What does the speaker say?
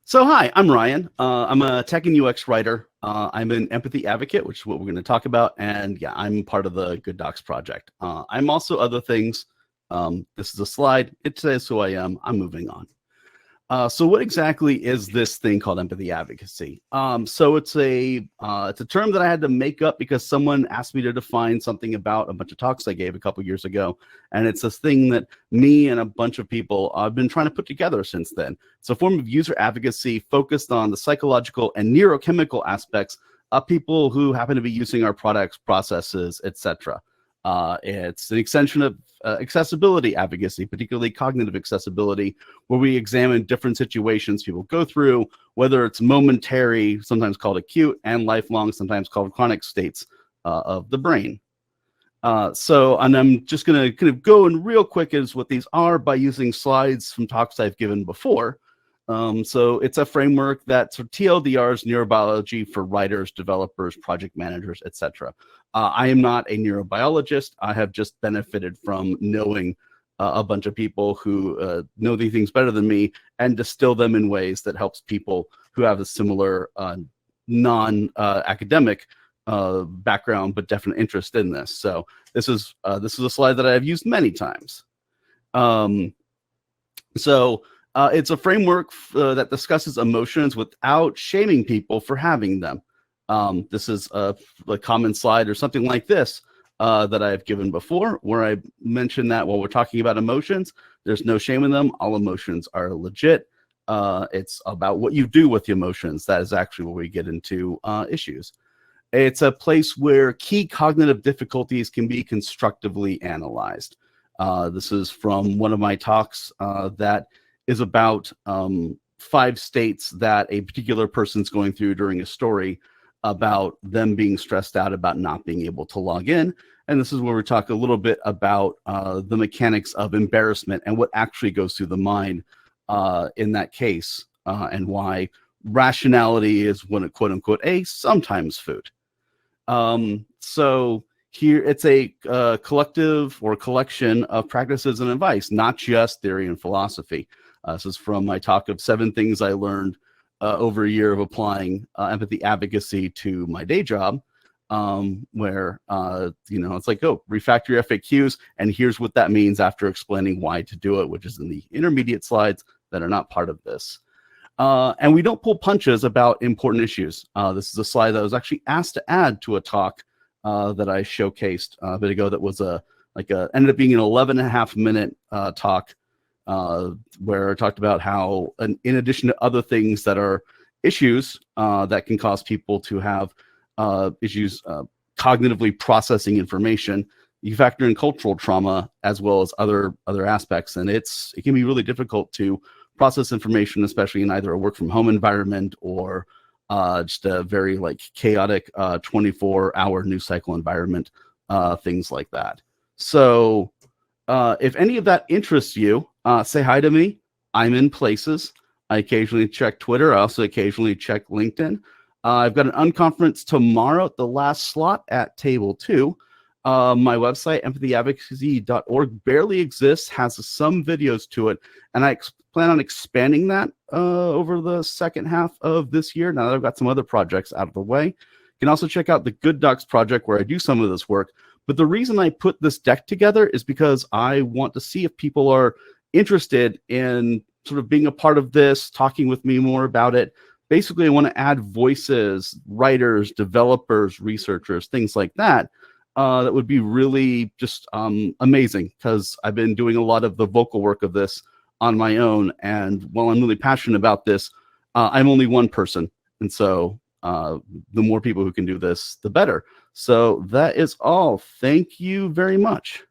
So hi, I'm Ryan. I'm a tech and UX writer. I'm an empathy advocate, which is what we're going to talk about. And yeah, I'm part of the Good Docs project. I'm also other things. This is a slide. It says who I am. I'm moving on. So what exactly is this thing called empathy advocacy? So it's a term that I had to make up because someone asked me to define something about a bunch of talks I gave a couple years ago, and it's this thing that me and a bunch of people have been trying to put together since then. It's a form of user advocacy focused on the psychological and neurochemical aspects of people who happen to be using our products, processes, etc. It's an extension of accessibility advocacy, particularly cognitive accessibility, where we examine different situations people go through, whether it's momentary, sometimes called acute, and lifelong, sometimes called chronic states of the brain. And I'm just going to kind of go in real quick as what these are by using slides from talks I've given before. So it's a framework that's TLDR's neurobiology for writers, developers, project managers, etc. I am not a neurobiologist. I have just benefited from knowing a bunch of people who know these things better than me and distill them in ways that helps people who have a similar non-academic background but definite interest in this. So this is a slide that I have used many times. It's a framework that discusses emotions without shaming people for having them. This is a common slide or something like this that I've given before, where I mentioned that while we're talking about emotions, there's no shame in them. All emotions are legit. It's about what you do with the emotions. That is actually where we get into issues. It's a place where key cognitive difficulties can be constructively analyzed. This is from one of my talks that is about 5 states that a particular person's going through during a story about them being stressed out about not being able to log in. And this is where we talk a little bit about the mechanics of embarrassment and what actually goes through the mind in that case, and why rationality is one, quote unquote, a sometimes food. So here it's a collective or collection of practices and advice, not just theory and philosophy. This is from my talk of 7 things I learned over a year of applying empathy advocacy to my day job, where, it's like, oh, refactor your FAQs, and here's what that means after explaining why to do it, which is in the intermediate slides that are not part of this. And we don't pull punches about important issues. This is a slide that I was actually asked to add to a talk that I showcased a bit ago that was ended up being an 11.5-minute talk where I talked about how, in addition to other things that are issues that can cause people to have issues cognitively processing information, you factor in cultural trauma as well as other aspects, and it can be really difficult to process information, especially in either a work from home environment or just a very chaotic 24-hour news cycle environment, things like that. So if any of that interests you, say hi to me. I'm in places. I occasionally check Twitter. I also occasionally check LinkedIn. I've got an unconference tomorrow at the last slot at table 2. My website, empathyadvocacy.org, barely exists, has some videos to it, and I plan on expanding that over the second half of this year, now that I've got some other projects out of the way. You can also check out the Good Docs project, where I do some of this work. But the reason I put this deck together is because I want to see if people are interested in sort of being a part of this, talking with me more about it. Basically, I want to add voices, writers, developers, researchers, things like that. That would be really just amazing, because I've been doing a lot of the vocal work of this on my own. And while I'm really passionate about this, I'm only one person. And so the more people who can do this, the better. So that is all. Thank you very much.